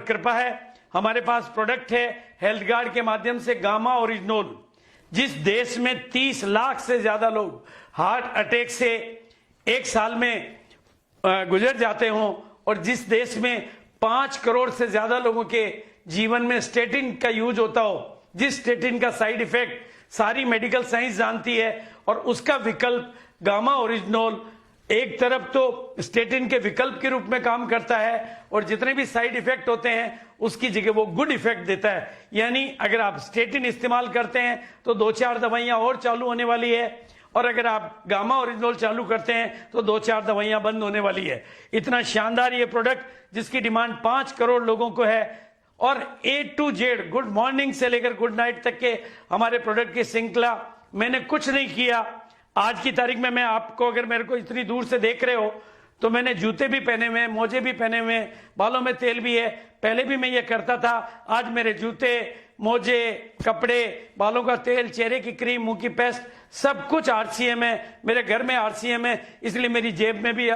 कृपा है, हमारे पास प्रोडक्ट है हेल्थ गार्ड के माध्यम से गामा ओरिजिनोल। जिस देश में 30 लाख से ज्यादा लोग हार्ट अटैक से एक साल में गुजर जाते हों, और जिस देश में 5 करोड़ से ज्यादा लोगों के जीवन में स्टेटिन का यूज होता हो, जिस स्टेटिन का साइड इफेक्ट सारी मेडिकल साइंस जानती है, और उसका विकल्प गामा ओरिजिनोल एक तरफ तो स्टेटिन के विकल्प के रूप में काम करता है, और जितने भी साइड इफेक्ट होते हैं उसकी जगह वो गुड इफेक्ट देता है। यानी अगर आप स्टेटिन इस्तेमाल करते हैं तो 2-4 दवाइयां और चालू होने वाली है, और अगर आप गामा ओरिजिनोल चालू करते हैं तो 2-4 दवाइयां बंद होने वाली है। इतना शानदार ये प्रोडक्ट जिसकी डिमांड 5 करोड़ लोगों को है, और A to Z good morning से लेकर गुड नाइट तक के हमारे प्रोडक्ट की श्रृंखला। मैंने कुछ नहीं किया। आज की तारीख में मैं आपको, अगर मेरे को इतनी दूर से देख रहे हो, तो मैंने जूते भी पहने हुए, मोजे भी पहने हुए, बालों में तेल भी है। पहले भी मैं ये करता था। आज मेरे जूते, मोजे, कपड़े, बालों का तेल, चेहरे की क्रीम, मुंह की पेस्ट, सब कुछ RCM है। मेरे घर में RCM है, इसलिए मेरी जेब में भी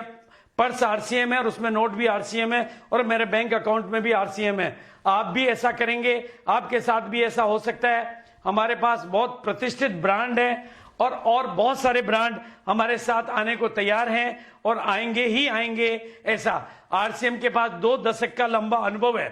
पर्स RCM है, और उसमें नोट भी RCM है, और मेरे बैंक अकाउंट में भी RCM है। आप भी ऐसा करेंगे, आपके साथ भी ऐसा हो सकता है। हमारे पास बहुत प्रतिष्ठित ब्रांड है, और बहुत सारे ब्रांड हमारे साथ आने को तैयार हैं, और आएंगे ही आएंगे। ऐसा RCM के पास 2 दशक का लंबा अनुभव है।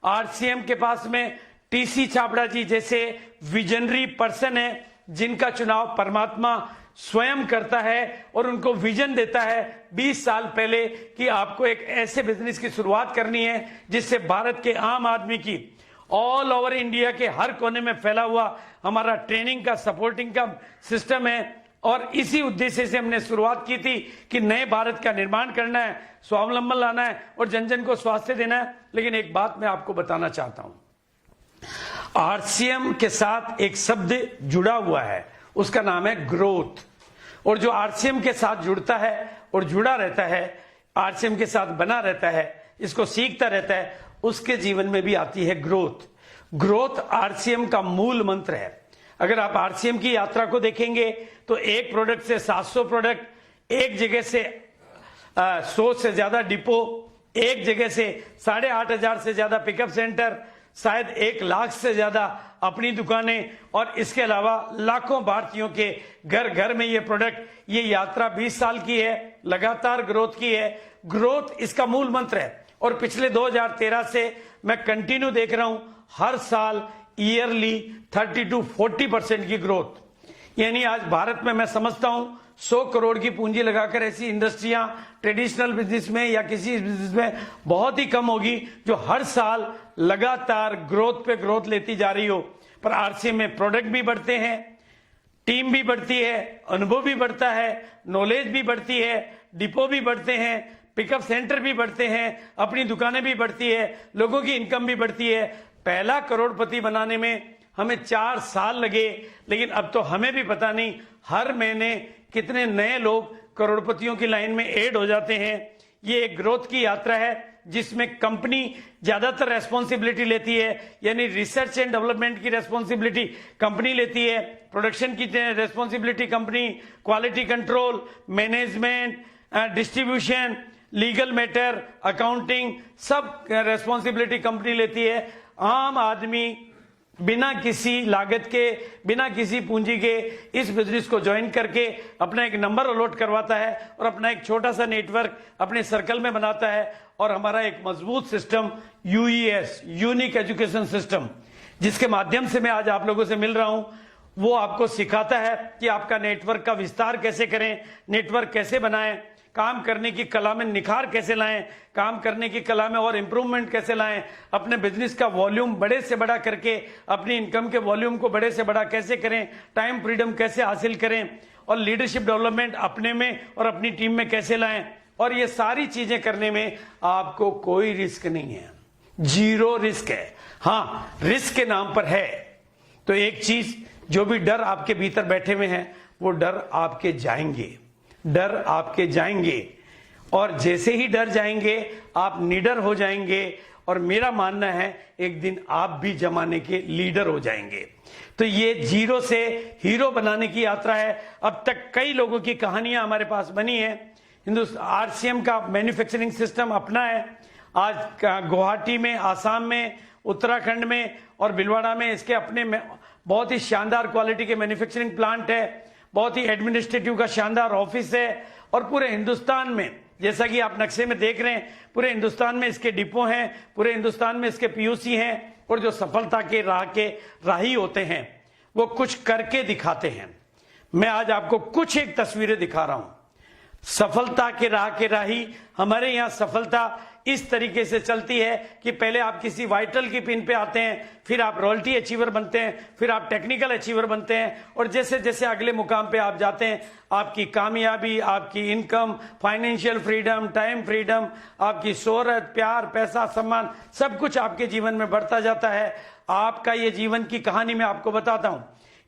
RCM के पास में TC छाबड़ा जी जैसे विजनरी पर्सन है, जिनका चुनाव परमात्मा स्वयं करता है, और उनको विजन देता है 20 साल पहले कि आपको एक ऐसे बिजनेस की शुरुआत करनी है जिससे भारत के आम आदमी की ऑल ओवर इंडिया के हर कोने में फैला हुआ हमारा ट्रेनिंग का, सपोर्टिंग का सिस्टम है। और इसी उद्देश्य से हमने शुरुआत की थी कि नए भारत का निर्माण करना है, स्वावलंबन लाना है, और जन जन को स्वास्थ्य देना है। लेकिन एक बात मैं आपको बताना चाहता हूं, RCM के साथ एक शब्द जुड़ा हुआ है, उसका नाम है ग्रोथ। और जो RCM के साथ जुड़ता है और जुड़ा रहता है, RCM के साथ बना रहता है, इसको सीखता रहता है, उसके जीवन में भी आती है ग्रोथ। ग्रोथ RCM का मूल मंत्र है। अगर आप RCM की यात्रा को देखेंगे तो एक प्रोडक्ट से 700 प्रोडक्ट, एक जगह से 100 से ज्यादा डिपो, एक जगह से 8,500 से ज्यादा पिकअप सेंटर, शायद 1 लाख से ज्यादा अपनी दुकानें, और इसके अलावा लाखों भारतीयों के घर घर में ये प्रोडक्ट। ये यात्रा 20 साल की है, लगातार ग्रोथ की है। ग्रोथ इसका मूल मंत्र है, और पिछले 2013 से मैं कंटिन्यू देख रहा हूं, हर साल ईयरली 30 to 40% की ग्रोथ। यानी आज भारत में मैं समझता हूं 100 करोड़ की पूंजी लगाकर ऐसी इंडस्ट्रियां ट्रेडिशनल बिजनेस में या किसी बिजनेस में बहुत ही कम होगी जो हर साल लगातार ग्रोथ पे ग्रोथ लेती जा रही हो। पर RCM में प्रोडक्ट भी बढ़ते हैं, टीम भी बढ़ती है, अनुभव भी बढ़ता है, नॉलेज भी बढ़ती है, डिपो भी बढ़ते हैं, पिकअप सेंटर भी बढ़ते हैं, अपनी दुकानें भी बढ़ती है, लोगों की इनकम भी बढ़ती है। पहला करोड़पति बनाने में हमें 4 साल लगे, लेकिन अब तो हमें भी पता नहीं हर महीने कितने नए लोग करोड़पतियों की लाइन में ऐड हो जाते हैं। ये एक ग्रोथ की यात्रा है जिसमें कंपनी ज्यादातर रेस्पॉन्सिबिलिटी लेती है, यानी रिसर्च एंड डेवलपमेंट की रेस्पॉन्सिबिलिटी कंपनी लेती है, प्रोडक्शन की responsibility company, quality control, management, distribution, legal matter, accounting, सब रेस्पॉन्सिबिलिटी कंपनी लेती है। आम आदमी बिना किसी लागत के, बिना किसी पूंजी के इस बिजनेस को ज्वाइन करके अपना एक नंबर अलॉट करवाता है, और अपना एक छोटा सा नेटवर्क अपने सर्कल में बनाता है। और हमारा एक मजबूत system UES, unique education system, जिसके माध्यम से मैं आज आप लोगों से मिल रहा हूं, वो आपको सिखाता है कि आपका नेटवर्क का विस्तार कैसे करें, नेटवर्क कैसे बनाएं, काम करने की कला में निखार कैसे लाएं, काम करने की कला में और इंप्रूवमेंट कैसे लाएं, अपने बिजनेस का वॉल्यूम बड़े से बड़ा करके अपनी इनकम के वॉल्यूम को बड़े से बड़ा कैसे करें, टाइम फ्रीडम कैसे हासिल करें, और लीडरशिप डेवलपमेंट अपने में और अपनी टीम में कैसे लाएं। और ये सारी चीजें करने में आपको कोई रिस्क नहीं है, 0 रिस्क है। हाँ, रिस्क के नाम पर है तो एक चीज, जो भी डर आपके भीतर बैठे हुए हैं वो डर आपके जाएंगे, डर आपके जाएंगे, और जैसे ही डर जाएंगे आप निडर हो जाएंगे, और मेरा मानना है एक दिन आप भी जमाने के लीडर हो जाएंगे। तो ये 0 से हीरो बनाने की यात्रा है। अब तक कई लोगों की कहानियां हमारे पास बनी है। RCM का मैन्युफैक्चरिंग सिस्टम अपना है, आज गुवाहाटी में, आसाम में, उत्तराखंड में और भिलवाड़ा में इसके अपने बहुत ही शानदार क्वालिटी के मैन्युफैक्चरिंग प्लांट है, बहुत ही एडमिनिस्ट्रेटिव का शानदार ऑफिस है। और पूरे हिंदुस्तान में, जैसा कि आप नक्शे में देख रहे हैं, पूरे हिंदुस्तान में इसके डिपो हैं, पूरे हिंदुस्तान में इसके पीयूसी हैं। और जो सफलता के राही होते हैं वो कुछ करके दिखाते हैं। मैं आज आपको कुछ एक तस्वीरें दिखा रहा हूं। सफलता के राही, हमारे यहां सफलता इस तरीके से चलती है कि पहले आप किसी वाइटल की पिन पे आते हैं, फिर आप रॉयल्टी अचीवर बनते हैं, फिर आप टेक्निकल अचीवर बनते हैं, और जैसे जैसे अगले मुकाम पे आप जाते हैं, आपकी कामयाबी, आपकी income, financial freedom, time freedom, आपकी शोहरत, प्यार, पैसा, सम्मान, सब कुछ आपके जीवन में बढ़ता जाता है। आपका ये जीवन की कहानी मैं आपको बताता हूं।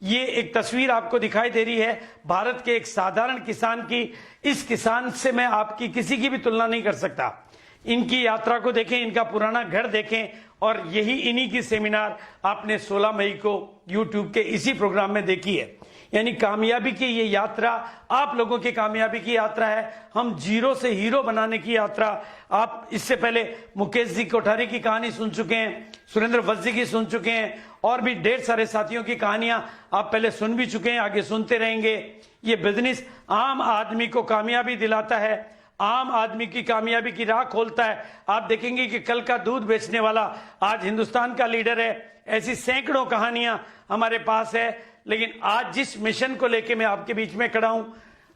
ये एक तस्वीर आपको दिखाई दे रही है भारत के एक साधारण किसान की। इस किसान से मैं आपकी किसी की भी तुलना नहीं कर सकता। इनकी यात्रा को देखें, इनका पुराना घर देखें, और यही इन्हीं की सेमिनार आपने 16 मई को YouTube के इसी प्रोग्राम में देखी है। यानी कामयाबी की ये यात्रा आप लोगों की कामयाबी की यात्रा है, हम जीरो से हीरो बनाने की यात्रा। आप इससे पहले मुकेश जी कोठारी की कहानी सुन चुके हैं, सुरेंद्र वत्स जी की सुन चुके हैं, और भी ढेर सारे साथियों की कहानियां आप पहले सुन भी चुके हैं, आगे सुनते रहेंगे। ये बिजनेस आम आदमी को कामयाबी दिलाता है, आम आदमी की कामयाबी की राह खोलता है। आप देखेंगे कि कल का दूध बेचने वाला आज हिंदुस्तान का लीडर है। ऐसी सैकड़ों कहानियां हमारे पास है। लेकिन आज जिस मिशन को लेके मैं आपके बीच में खड़ा हूं,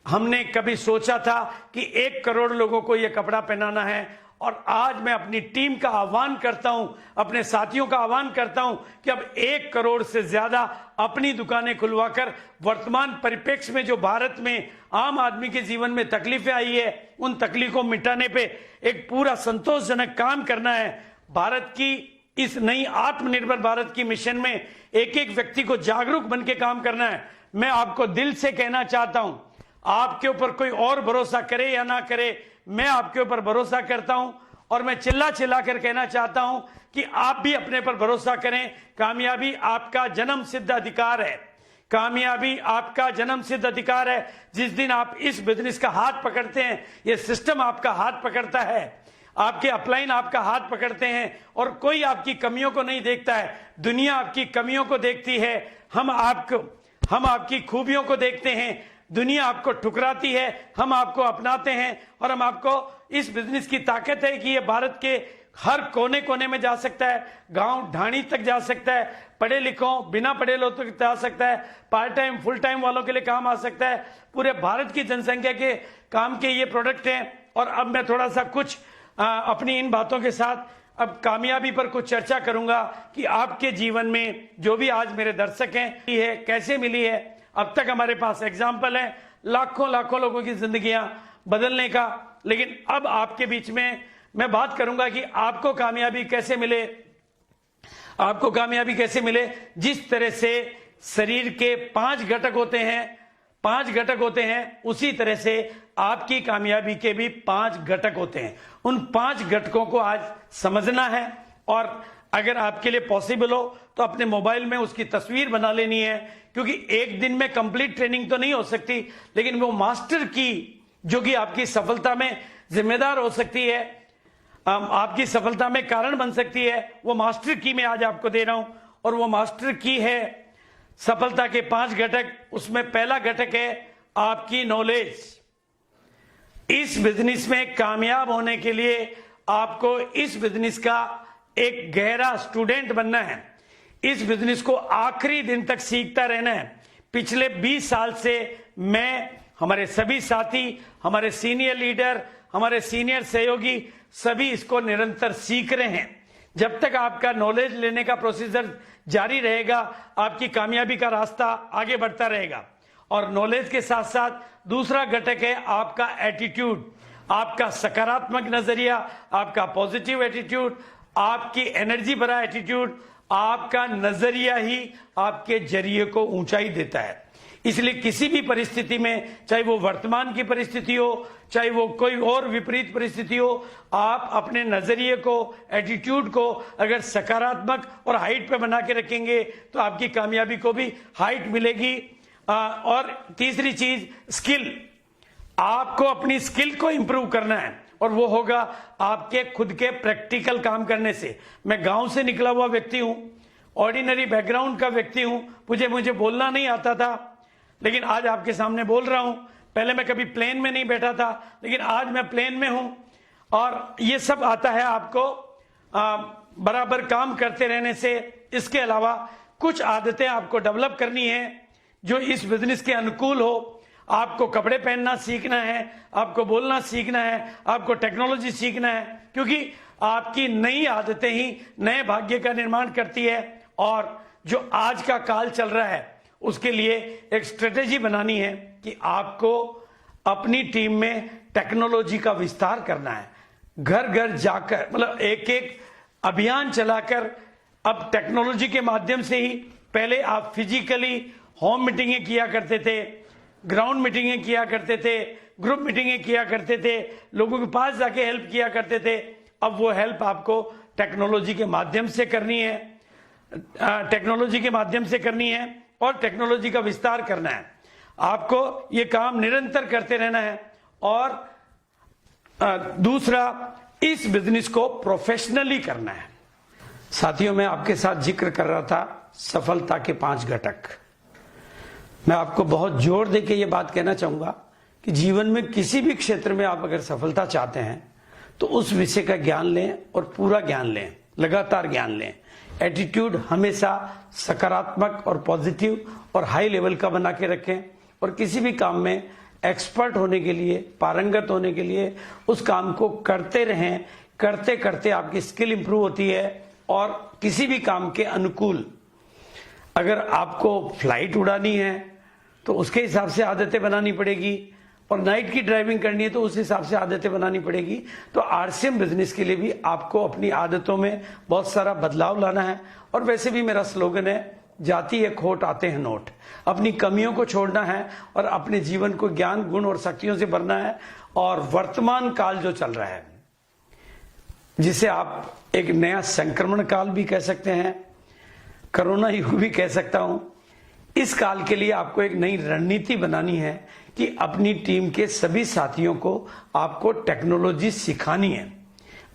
हमने कभी सोचा था कि 1 करोड़ लोगों को यह कपड़ा पहनाना है, और आज मैं अपनी टीम का आह्वान करता हूं, अपने साथियों का आह्वान करता हूं कि अब 1 करोड़ से ज्यादा अपनी दुकानें खुलवाकर वर्तमान परिप्रेक्ष्य में जो भारत में आम आदमी के जीवन में तकलीफें आई है, उन तकलीफों को मिटाने पे एक पूरा संतोषजनक काम करना है। भारत की इस नई आत्मनिर्भर भारत की मिशन में एक एक व्यक्ति को जागरूक बन के काम करना है। मैं आपको दिल से कहना चाहता हूं, आपके ऊपर कोई और भरोसा करे या ना करे, मैं आपके ऊपर भरोसा करता हूं, और मैं चिल्ला चिल्ला कर कहना चाहता हूं कि आप भी अपने पर भरोसा करें। कामयाबी आपका जन्म सिद्ध अधिकार है, कामयाबी आपका जन्म सिद्ध अधिकार है। जिस दिन आप इस बिजनेस का हाथ पकड़ते हैं, ये सिस्टम आपका हाथ पकड़ता है, आपके अपलाइन आपका हाथ पकड़ते हैं, और कोई आपकी कमियों को नहीं देखता है, दुनिया आपकी कमियों को देखती है। हम आपकी खूबियों को देखते हैं, दुनिया आपको ठुकराती है, हम आपको अपनाते हैं। और हम आपको, इस बिजनेस की ताकत है कि ये भारत के हर कोने कोने में जा सकता है, गांव ढाणी तक जा सकता है, पढ़े लिखों, बिना पढ़े लोगों तक जा सकता है, पार्ट टाइम फुल टाइम वालों के लिए काम आ सकता है। पूरे भारत की जनसंख्या के काम के ये प्रोडक्ट हैं। और अब मैं थोड़ा सा कुछ अपनी इन बातों के साथ अब कामयाबी पर कुछ चर्चा करूंगा कि आपके जीवन में जो भी आज मेरे दर्शक हैं, ये कैसे मिली है। अब तक हमारे पास एग्जाम्पल है लाखों लाखों लोगों की जिंदगियां बदलने का, लेकिन अब आपके बीच में मैं बात करूंगा कि आपको कामयाबी कैसे मिले। आपको कामयाबी कैसे मिले, जिस तरह से शरीर के 5 घटक होते हैं, 5 घटक होते हैं, उसी तरह से आपकी कामयाबी के भी 5 घटक होते हैं। उन 5 घटकों को आज समझना है, और अगर आपके लिए पॉसिबल हो तो अपने मोबाइल में उसकी तस्वीर बना लेनी है, क्योंकि एक दिन में कंप्लीट ट्रेनिंग तो नहीं हो सकती, लेकिन वो मास्टर की जो कि आपकी सफलता में जिम्मेदार हो सकती है, आपकी सफलता में कारण बन सकती है, वो मास्टर की मैं आज आपको दे रहा हूं। और वो मास्टर की है सफलता के 5 घटक। उसमें पहला घटक है आपकी नॉलेज। इस बिजनेस में कामयाब होने के लिए आपको इस बिजनेस का एक गहरा स्टूडेंट बनना है, इस बिजनेस को आखिरी दिन तक सीखता रहना है। पिछले 20 साल से मैं, हमारे सभी साथी, हमारे सीनियर लीडर, हमारे सीनियर सहयोगी सभी इसको निरंतर सीख रहे हैं। जब तक आपका नॉलेज लेने का प्रोसीजर जारी रहेगा, आपकी कामयाबी का रास्ता आगे बढ़ता रहेगा। और नॉलेज के साथ साथ दूसरा घटक है आपका एटीट्यूड, आपका सकारात्मक नजरिया, आपका पॉजिटिव एटीट्यूड, आपकी एनर्जी भरा एटीट्यूड, आपका नजरिया ही आपके जरिए को ऊंचाई देता है। इसलिए किसी भी परिस्थिति में, चाहे वो वर्तमान की परिस्थिति हो, चाहे वो कोई और विपरीत परिस्थिति हो, आप अपने नजरिए को, एटीट्यूड को अगर सकारात्मक और हाइट पे बना के रखेंगे तो आपकी कामयाबी को भी हाइट मिलेगी। और तीसरी चीज स्किल, आपको अपनी स्किल को इंप्रूव करना है। और वो होगा आपके खुद के प्रैक्टिकल काम करने से। मैं गांव से निकला हुआ व्यक्ति हूं, ऑर्डिनरी बैकग्राउंड का व्यक्ति हूं, मुझे बोलना नहीं आता था, लेकिन आज आपके सामने बोल रहा हूं। पहले मैं कभी प्लेन में नहीं बैठा था, लेकिन आज मैं प्लेन में हूं। और ये सब आता है आपको बराबर काम करते रहने से। इसके अलावा कुछ आदतें आपको डेवलप करनी है जो इस बिजनेस के अनुकूल हो। आपको कपड़े पहनना सीखना है, आपको बोलना सीखना है, आपको टेक्नोलॉजी सीखना है, क्योंकि आपकी नई आदतें ही नए भाग्य का निर्माण करती है। और जो आज का काल चल रहा है उसके लिए एक स्ट्रेटेजी बनानी है कि आपको अपनी टीम में टेक्नोलॉजी का विस्तार करना है। घर घर जाकर, मतलब एक एक अभियान चलाकर, अब टेक्नोलॉजी के माध्यम से ही, पहले आप फिजिकली होम मीटिंगें किया करते थे, ग्राउंड मीटिंगें किया करते थे, ग्रुप मीटिंगें किया करते थे, लोगों के पास जाके हेल्प किया करते थे। अब वो हेल्प आपको टेक्नोलॉजी के माध्यम से करनी है, टेक्नोलॉजी के माध्यम से करनी है और टेक्नोलॉजी का विस्तार करना है। आपको ये काम निरंतर करते रहना है। और दूसरा, इस बिजनेस को प्रोफेशनली करना है। साथियों, मैं आपके साथ जिक्र कर रहा था सफलता के 5 घटक। मैं आपको बहुत जोर देके ये बात कहना चाहूंगा कि जीवन में किसी भी क्षेत्र में आप अगर सफलता चाहते हैं तो उस विषय का ज्ञान लें और पूरा ज्ञान लें, लगातार ज्ञान लें। एटीट्यूड हमेशा सकारात्मक और पॉजिटिव और हाई लेवल का बना के रखें। और किसी भी काम में एक्सपर्ट होने के लिए, पारंगत होने के लिए उस काम को करते रहें। करते करते आपकी स्किल इंप्रूव होती है। और किसी भी काम के अनुकूल, अगर आपको फ्लाइट उड़ानी है तो उसके हिसाब से आदतें बनानी पड़ेगी, और नाइट की ड्राइविंग करनी है तो उस हिसाब से आदतें बनानी पड़ेगी। तो आरसीएम बिजनेस के लिए भी आपको अपनी आदतों में बहुत सारा बदलाव लाना है। और वैसे भी मेरा स्लोगन है, जाती है खोट आते हैं नोट। अपनी कमियों को छोड़ना है और अपने जीवन को ज्ञान, गुण और शक्तियों से भरना है। और वर्तमान काल जो चल रहा है, जिसे आप एक नया संक्रमण काल भी कह सकते हैं, कोरोना युग भी कह सकता हूं, इस काल के लिए आपको एक नई रणनीति बनानी है कि अपनी टीम के सभी साथियों को आपको टेक्नोलॉजी सिखानी है।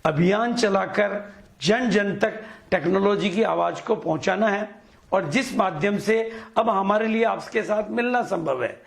अभियान चलाकर जन जन तक टेक्नोलॉजी की आवाज को पहुंचाना है। और जिस माध्यम से अब हमारे लिए आपके साथ मिलना संभव है,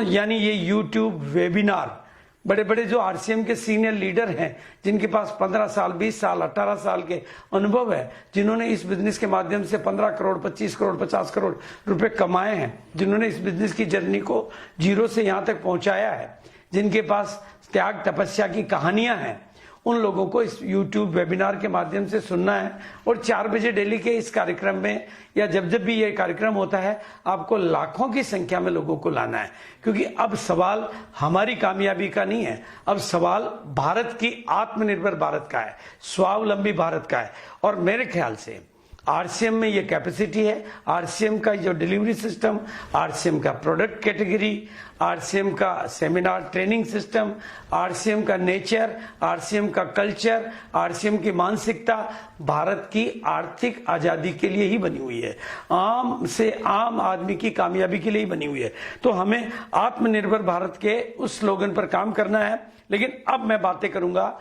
यानी ये यूट्यूब वेबिनार, बड़े बड़े जो आरसीएम के सीनियर लीडर हैं, जिनके पास 15 साल, 20 साल, 18 साल के अनुभव है, जिन्होंने इस बिजनेस के माध्यम से 15 करोड़, 25 करोड़, 50 करोड़ रुपए कमाए हैं, जिन्होंने इस बिजनेस की जर्नी को जीरो से यहां तक पहुंचाया है, जिनके पास त्याग तपस्या की कहानियां हैं, उन लोगों को इस YouTube वेबिनार के माध्यम से सुनना है। और 4 बजे डेली के इस कार्यक्रम में, या जब जब भी ये कार्यक्रम होता है, आपको लाखों की संख्या में लोगों को लाना है। क्योंकि अब सवाल हमारी कामयाबी का नहीं है, अब सवाल भारत की, आत्मनिर्भर भारत का है, स्वावलंबी भारत का है। और मेरे ख्याल से आरसीएम में ये कैपेसिटी है। आरसीएम का जो डिलीवरी सिस्टम, आरसीएम का प्रोडक्ट कैटेगरी, आरसीएम का सेमिनार ट्रेनिंग सिस्टम, आरसीएम का नेचर, आरसीएम का कल्चर, आरसीएम की मानसिकता भारत की आर्थिक आजादी के लिए ही बनी हुई है, आम से आम आदमी की कामयाबी के लिए ही बनी हुई है। तो हमें आत्मनिर्भर भारत के उस स्लोगन पर काम करना है। लेकिन अब मैं बातें करूंगा,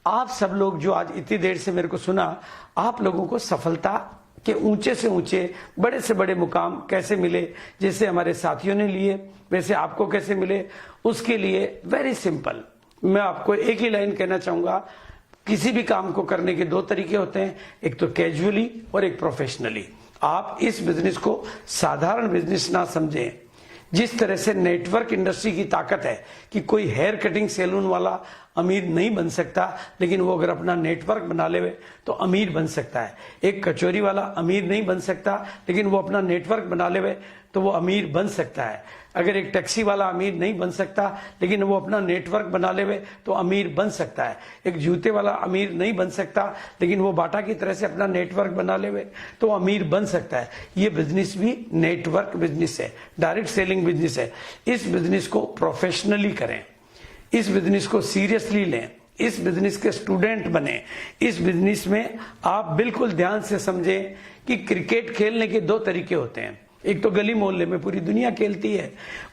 आप सब लोग जो आज इतनी देर से मेरे को सुना, आप लोगों को सफलता के ऊंचे से ऊंचे, बड़े से बड़े मुकाम कैसे मिले, जैसे हमारे साथियों ने लिए वैसे आपको कैसे मिले, उसके लिए वेरी सिंपल मैं आपको एक ही लाइन कहना चाहूंगा। किसी भी काम को करने के 2 तरीके होते हैं, एक तो कैजुअली और एक प्रोफेशनली। आप इस बिजनेस को साधारण बिजनेस ना समझें। जिस तरह से नेटवर्क इंडस्ट्री की ताकत है कि कोई हेयर कटिंग सैलून वाला अमीर नहीं बन सकता, लेकिन वो अगर अपना नेटवर्क बना ले तो अमीर बन सकता है। एक कचौरी वाला अमीर नहीं बन सकता, लेकिन वो अपना नेटवर्क बना ले तो वो अमीर बन सकता है। अगर एक टैक्सी वाला अमीर नहीं बन सकता, लेकिन वो अपना नेटवर्क बना ले तो अमीर बन सकता है। एक जूते वाला अमीर नहीं बन सकता, लेकिन वो बाटा की तरह से अपना नेटवर्क बना ले तो अमीर बन सकता है। ये बिजनेस भी नेटवर्क बिजनेस है, डायरेक्ट सेलिंग बिजनेस है। इस बिजनेस को प्रोफेशनली करें, इस बिजनेस को सीरियसली लें, इस बिजनेस के स्टूडेंट बने। इस बिजनेस में आप बिल्कुल ध्यान से समझें कि क्रिकेट खेलने के 2 तरीके होते हैं। एक तो गली मोहल्ले में पूरी दुनिया खेलती है,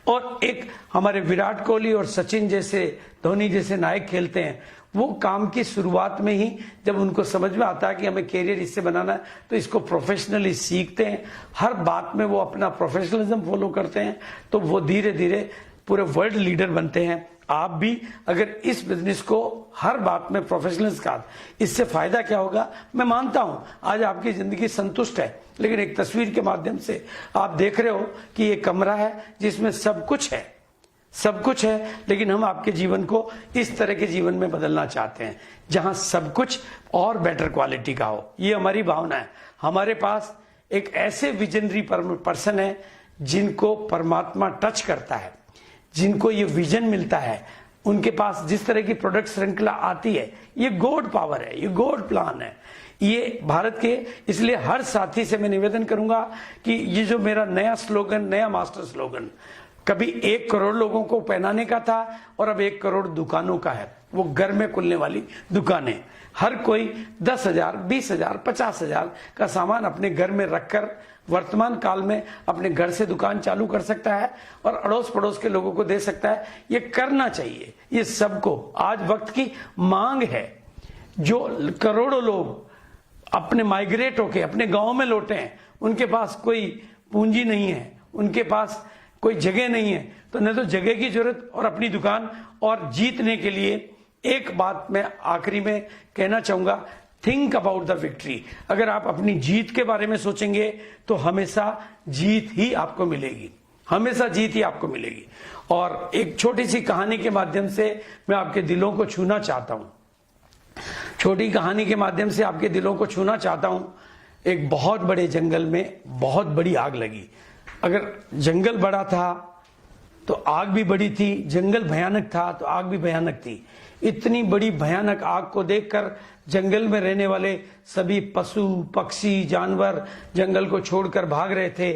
और एक हमारे विराट कोहली और सचिन जैसे, धोनी जैसे नायक खेलते हैं। वो काम की शुरुआत में ही जब उनको समझ में आता है कि हमें कैरियर इससे बनाना है, तो इसको प्रोफेशनली सीखते हैं, हर बात में वो अपना प्रोफेशनलिज्म फॉलो करते हैं, तो वो धीरे धीरे पूरे वर्ल्ड लीडर बनते हैं। आप भी अगर इस बिजनेस को हर बात में प्रोफेशनल्स का, इससे फायदा क्या होगा, मैं मानता हूं आज आपकी जिंदगी संतुष्ट है, लेकिन एक तस्वीर के माध्यम से आप देख रहे हो कि ये कमरा है जिसमें सब कुछ है, सब कुछ है, लेकिन हम आपके जीवन को इस तरह के जीवन में बदलना चाहते हैं जहां सब कुछ और बेटर क्वालिटी का हो। ये हमारी भावना है। हमारे पास एक ऐसे विजनरी पर्सन है जिनको परमात्मा टच करता है, जिनको ये विजन मिलता है, उनके पास जिस तरह की प्रोडक्ट श्रृंखला आती है, ये गॉड पावर है, ये गॉड प्लान है, ये भारत के। इसलिए हर साथी से मैं निवेदन करूंगा कि ये जो मेरा नया स्लोगन, नया मास्टर स्लोगन, कभी 1 करोड़ लोगों को पहनाने का था और अब 1 करोड़ दुकानों का है। वो घर में खुलने वाली दुकानें, हर कोई 10,000, 20,000, 50,000 का सामान अपने घर में रखकर वर्तमान काल में अपने घर से दुकान चालू कर सकता है और अड़ोस पड़ोस के लोगों को दे सकता है। ये करना चाहिए, ये सबको आज वक्त की मांग है। जो करोड़ों लोग अपने माइग्रेट होके अपने गांव में लौटे हैं, उनके पास कोई पूंजी नहीं है, उनके पास कोई जगह नहीं है, तो न तो जगह की जरूरत और अपनी दुकान। और जीतने के लिए एक बात मैं आखिरी में कहना चाहूंगा, थिंक अबाउट द विक्ट्री। अगर आप अपनी जीत के बारे में सोचेंगे तो हमेशा जीत ही आपको मिलेगी, हमेशा जीत ही आपको मिलेगी। और एक छोटी सी कहानी के माध्यम से मैं आपके दिलों को छूना चाहता हूं, छोटी कहानी के माध्यम से आपके दिलों को छूना चाहता हूं। एक बहुत बड़े जंगल में बहुत बड़ी आग लगी। अगर जंगल बड़ा था तो आग भी बड़ी थी, जंगल भयानक था तो आग भी भयानक थी। इतनी बड़ी भयानक आग को देखकर जंगल में रहने वाले सभी पशु पक्षी जानवर जंगल को छोड़कर भाग रहे थे।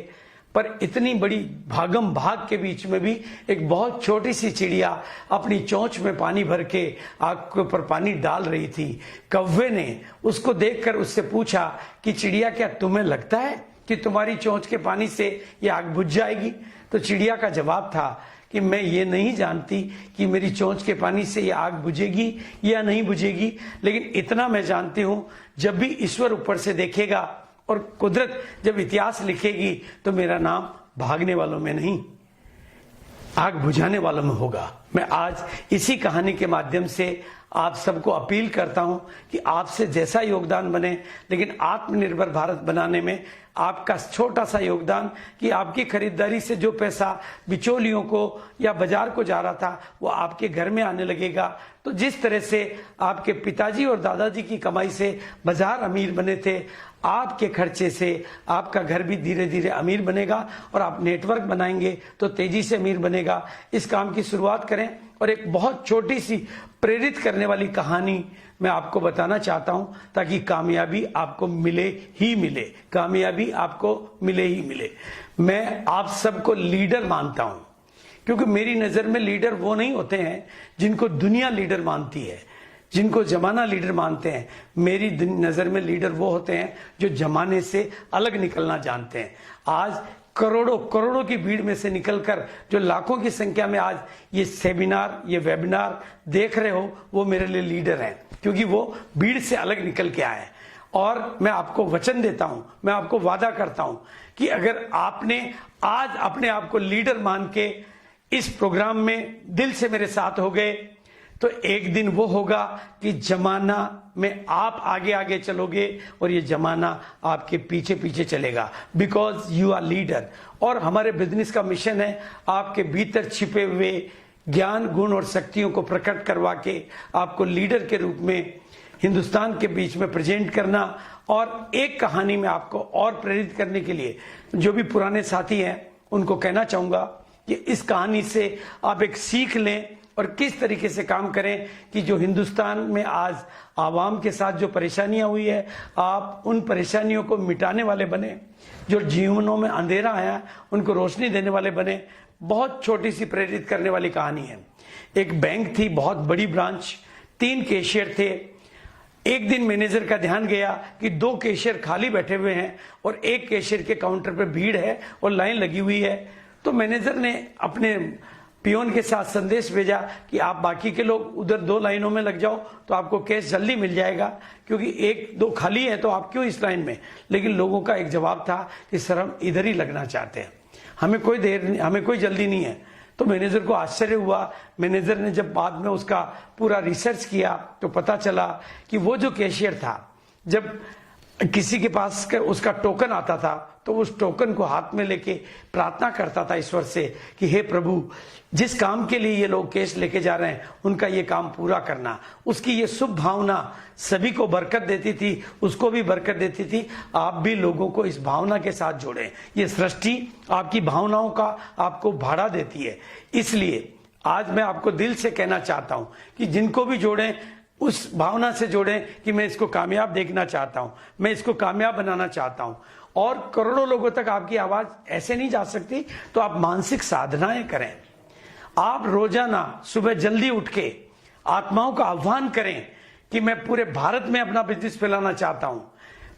पर इतनी बड़ी भागम भाग के बीच में भी एक बहुत छोटी सी चिड़िया अपनी चोंच में पानी भर के आग के ऊपर पानी डाल रही थी। कौवे ने उसको देखकर उससे पूछा कि चिड़िया, क्या तुम्हें लगता है कि तुम्हारी चोंच के पानी से ये आग बुझ जाएगी? तो चिड़िया का जवाब था कि मैं ये नहीं जानती कि मेरी चोंच के पानी से ये आग बुझेगी या नहीं बुझेगी, लेकिन इतना मैं जानती हूं, जब भी ईश्वर ऊपर से देखेगा और कुदरत जब इतिहास लिखेगी तो मेरा नाम भागने वालों में नहीं, आग बुझाने वालों में होगा। मैं आज इसी कहानी के माध्यम से आप सबको अपील करता हूं कि आपसे जैसा योगदान बने, लेकिन आत्मनिर्भर भारत बनाने में आपका छोटा सा योगदान, कि आपकी खरीदारी से जो पैसा बिचौलियों को या बाजार को जा रहा था वो आपके घर में आने लगेगा। तो जिस तरह से आपके पिताजी और दादाजी की कमाई से बाजार अमीर बने थे, आपके खर्चे से आपका घर भी धीरे धीरे अमीर बनेगा और आप नेटवर्क बनाएंगे तो तेजी से अमीर बनेगा। इस काम की शुरुआत करें। और एक बहुत छोटी सी प्रेरित करने वाली कहानी मैं आपको बताना चाहता हूं, ताकि कामयाबी आपको मिले ही मिले, कामयाबी आपको मिले ही मिले। मैं आप सबको लीडर मानता हूं, क्योंकि मेरी नजर में लीडर वो नहीं होते हैं जिनको दुनिया लीडर मानती है, जिनको जमाना लीडर मानते हैं। मेरी नजर में लीडर वो होते हैं जो जमाने से अलग निकलना जानते हैं। आज करोड़ों करोड़ों की भीड़ में से निकलकर जो लाखों की संख्या में आज ये सेमिनार, ये वेबिनार देख रहे हो, वो मेरे लिए लीडर हैं, क्योंकि वो भीड़ से अलग निकल के आए। और मैं आपको वचन देता हूं, मैं आपको वादा करता हूं कि अगर आपने आज अपने आप को लीडर मान के इस प्रोग्राम में दिल से मेरे साथ हो गए, तो एक दिन वो होगा कि जमाना में आप आगे आगे चलोगे और ये जमाना आपके पीछे पीछे चलेगा, बिकॉज यू आर लीडर। और हमारे बिजनेस का मिशन है आपके भीतर छिपे हुए ज्ञान, गुण और शक्तियों को प्रकट करवा के आपको लीडर के रूप में हिंदुस्तान के बीच में प्रेजेंट करना। और एक कहानी में आपको और प्रेरित करने के लिए जो भी पुराने साथी हैं उनको कहना चाहूंगा कि इस कहानी से आप एक सीख लें और किस तरीके से काम करें कि जो हिंदुस्तान में आज आवाम के साथ जो परेशानियां हुई है, आप उन परेशानियों को मिटाने वाले बने, जो जीवनों में अंधेरा आया उनको रोशनी देने वाले बने। बहुत छोटी सी प्रेरित करने वाली कहानी है। एक बैंक थी, बहुत बड़ी ब्रांच, 3 कैशियर थे। एक दिन मैनेजर का ध्यान गया कि 2 कैशियर खाली बैठे हुए हैं और एक कैशियर के काउंटर पे भीड़ है और लाइन लगी हुई है। तो मैनेजर ने अपने पियोन के साथ संदेश भेजा कि आप बाकी के लोग उधर 2 लाइनों में लग जाओ तो आपको कैश जल्दी मिल जाएगा, क्योंकि 1-2 खाली है तो आप क्यों इस लाइन में। लेकिन लोगों का एक जवाब था कि सर हम इधर ही लगना चाहते हैं, हमें कोई जल्दी नहीं है। तो मैनेजर को आश्चर्य हुआ। मैनेजर ने जब बाद में उसका पूरा रिसर्च किया तो पता चला कि वो जो कैशियर था, जब किसी के पास उसका टोकन आता था तो उस टोकन को हाथ में लेके प्रार्थना करता था ईश्वर से कि हे प्रभु, जिस काम के लिए ये लोग कैश लेके जा रहे हैं उनका ये काम पूरा करना। उसकी ये शुभ भावना सभी को बरकत देती थी, उसको भी बरकत देती थी। आप भी लोगों को इस भावना के साथ जोड़ें। ये सृष्टि आपकी भावनाओं का आपको भाड़ा देती है। इसलिए आज मैं आपको दिल से कहना चाहता हूं कि जिनको भी जोड़ें उस भावना से जोड़ें कि मैं इसको कामयाब देखना चाहता हूं, मैं इसको कामयाब बनाना चाहता हूं। और करोड़ों लोगों तक आपकी आवाज ऐसे नहीं जा सकती, तो आप मानसिक साधनाएं करें। आप रोजाना सुबह जल्दी उठ के आत्माओं का आह्वान करें कि मैं पूरे भारत में अपना बिजनेस फैलाना चाहता हूं।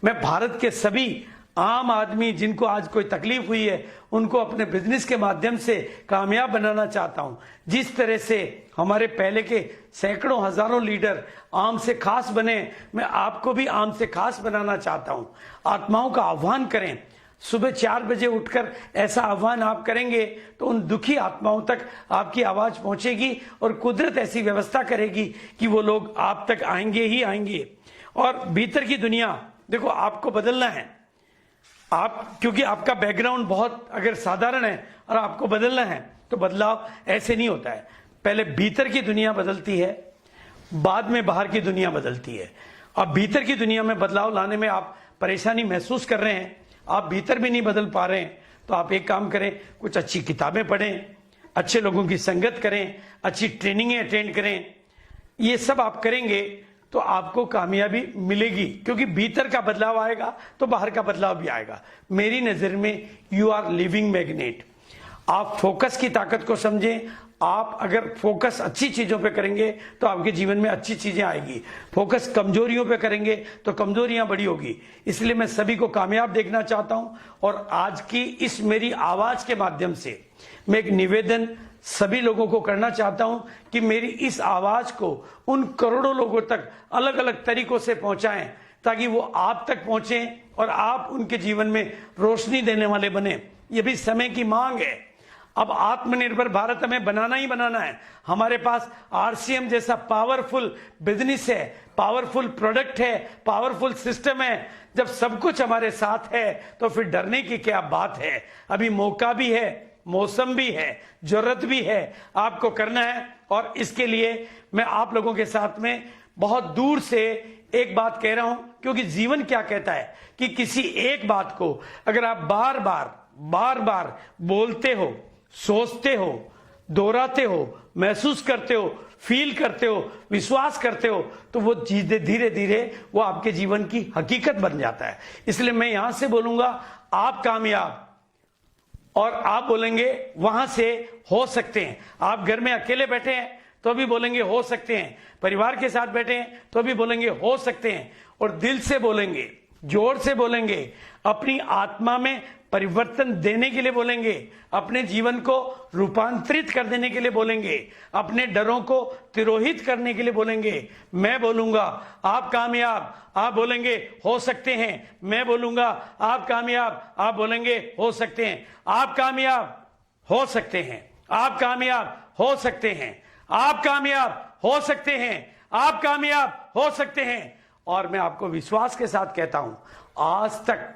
मैं भारत के सभी आम आदमी जिनको आज कोई तकलीफ हुई है उनको अपने बिजनेस के माध्यम से कामयाब बनाना चाहता हूं। जिस तरह से हमारे पहले के सैकड़ों हजारों लीडर आम से खास बने, मैं आपको भी आम से खास बनाना चाहता हूं। आत्माओं का आह्वान करें। सुबह 4 बजे उठकर ऐसा आह्वान आप करेंगे तो उन दुखी आत्माओं तक आपकी आवाज पहुंचेगी और कुदरत ऐसी व्यवस्था करेगी कि वो लोग आप तक आएंगे ही आएंगे। और भीतर की दुनिया देखो, आपको बदलना है। आप क्योंकि आपका बैकग्राउंड बहुत अगर साधारण है और आपको बदलना है तो बदलाव ऐसे नहीं होता है। पहले भीतर की दुनिया बदलती है, बाद में बाहर की दुनिया बदलती है। अब भीतर की दुनिया में बदलाव लाने में आप परेशानी महसूस कर रहे हैं, आप भीतर भी नहीं बदल पा रहे हैं, तो आप एक काम करें, कुछ अच्छी किताबें पढ़ें, अच्छे लोगों की संगत करें, अच्छी ट्रेनिंगें अटेंड करें। ये सब आप करेंगे तो आपको कामयाबी मिलेगी, क्योंकि भीतर का बदलाव आएगा तो बाहर का बदलाव भी आएगा। मेरी नजर में यू आर लिविंग मैग्नेट। आप फोकस की ताकत को समझें। आप अगर फोकस अच्छी चीजों पे करेंगे तो आपके जीवन में अच्छी चीजें आएगी। फोकस कमजोरियों पे करेंगे तो कमजोरियां बड़ी होगी। इसलिए मैं सभी को कामयाब देखना चाहता हूं। और आज की इस मेरी आवाज के माध्यम से मैं एक निवेदन सभी लोगों को करना चाहता हूं कि मेरी इस आवाज को उन करोड़ों लोगों तक अलग अलग तरीकों से पहुंचाएं, ताकि वो आप तक पहुंचे और आप उनके जीवन में रोशनी देने वाले बने। ये भी समय की मांग है। अब आत्मनिर्भर भारत हमें बनाना ही बनाना है। हमारे पास आरसीएम जैसा पावरफुल बिजनेस है, पावरफुल प्रोडक्ट है, पावरफुल सिस्टम है। जब सब कुछ हमारे साथ है तो फिर डरने की क्या बात है। अभी मौका भी है, मौसम भी है, जरूरत भी है, आपको करना है। और इसके लिए मैं आप लोगों के साथ में बहुत दूर से एक बात कह रहा हूं, क्योंकि जीवन क्या कहता है कि किसी एक बात को अगर आप बार बार बोलते हो, सोचते हो, दोहराते हो, महसूस करते हो, फील करते हो, विश्वास करते हो, तो वो धीरे धीरे वो आपके जीवन की हकीकत बन जाता है। इसलिए मैं यहां से बोलूंगा आप कामयाब, और आप बोलेंगे वहां से हो सकते हैं। आप घर में अकेले बैठे हैं तो भी बोलेंगे हो सकते हैं, परिवार के साथ बैठे हैं तो भी बोलेंगे हो सकते हैं। और दिल से बोलेंगे, जोर से बोलेंगे, अपनी आत्मा में परिवर्तन देने के लिए बोलेंगे, अपने जीवन को रूपांतरित कर देने के लिए बोलेंगे, अपने डरों को तिरोहित करने के लिए बोलेंगे। मैं बोलूंगा आप कामयाब, आप बोलेंगे हो सकते हैं। मैं बोलूंगा आप कामयाब, आप बोलेंगे हो सकते हैं। आप कामयाब हो सकते हैं, आप कामयाब हो सकते हैं, आप कामयाब हो सकते हैं, आप कामयाब हो सकते हैं। और मैं आपको विश्वास के साथ कहता हूं, आज तक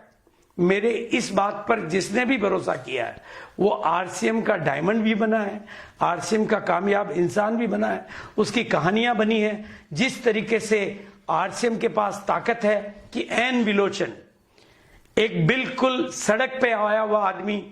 मेरे इस बात पर जिसने भी भरोसा किया है वो आरसीएम का डायमंड भी बना है, आरसीएम का कामयाब इंसान भी बना है, उसकी कहानियां बनी है। जिस तरीके से आरसीएम के पास ताकत है कि एन विलोचन, एक बिल्कुल सड़क पे आया हुआ आदमी,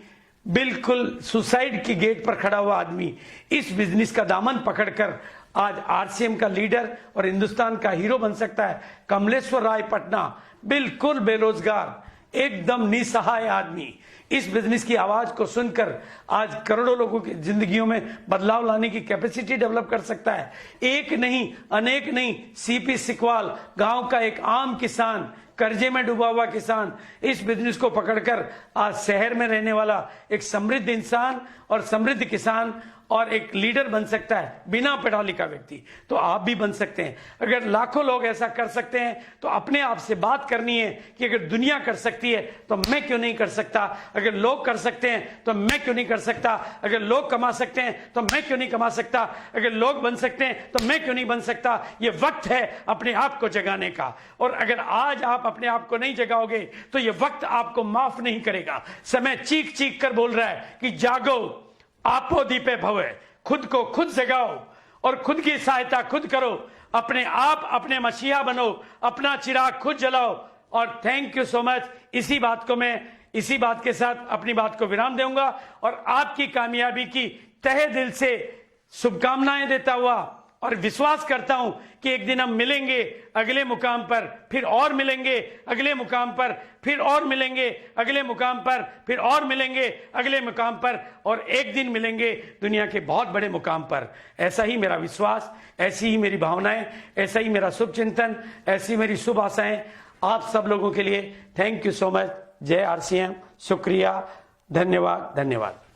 बिल्कुल सुसाइड की गेट पर खड़ा हुआ आदमी, इस बिजनेस का दामन पकड़कर आज आरसीएम का लीडर और हिंदुस्तान का हीरो बन सकता है। कमलेश्वर राय पटना बिल्कुल बेरोजगार, एकदम निसहाय आदमी इस बिजनेस की आवाज को सुनकर आज करोड़ों लोगों की जिंदगियों में बदलाव लाने की कैपेसिटी डेवलप कर सकता है। एक नहीं, अनेक नहीं, सीपी सिकवाल गांव का एक आम किसान, कर्जे में डूबा हुआ किसान, इस बिजनेस को पकड़कर आज शहर में रहने वाला एक समृद्ध इंसान और समृद्ध किसान और एक लीडर बन सकता है बिना पढ़ा लिखा व्यक्ति। तो आप भी बन सकते हैं। अगर लाखों लोग ऐसा कर सकते हैं तो अपने आप से बात करनी है कि अगर दुनिया कर सकती है तो मैं क्यों नहीं कर सकता। अगर लोग कर सकते हैं तो मैं क्यों नहीं कर सकता। अगर लोग कमा सकते हैं तो मैं क्यों नहीं कमा सकता। अगर लोग बन सकते हैं तो मैं क्यों नहीं बन सकता। ये वक्त है अपने आप को जगाने का, और अगर आज आप अपने आप को नहीं जगाओगे तो ये वक्त आपको माफ नहीं करेगा। समय चीख चीख कर बोल रहा है कि जागो, आपो दीपे भवे, खुद को खुद जगाओ और खुद की सहायता खुद करो। अपने आप अपने मसीहा बनो, अपना चिराग खुद जलाओ। और थैंक यू सो मच। इसी बात के साथ अपनी बात को विराम दूंगा और आपकी कामयाबी की तहे दिल से शुभकामनाएं देता हुआ और विश्वास करता हूं कि एक दिन हम मिलेंगे अगले मुकाम पर, फिर और मिलेंगे अगले मुकाम पर, फिर और मिलेंगे अगले मुकाम पर, फिर और मिलेंगे अगले मुकाम पर, और एक दिन मिलेंगे दुनिया के बहुत बड़े मुकाम पर। ऐसा ही मेरा विश्वास, ऐसी ही मेरी भावनाएं, ऐसा ही मेरा शुभ चिंतन, ऐसी मेरी शुभ आशाएं आप सब लोगों के लिए। Thank you so much. जय आरसीएम। शुक्रिया, धन्यवाद, धन्यवाद।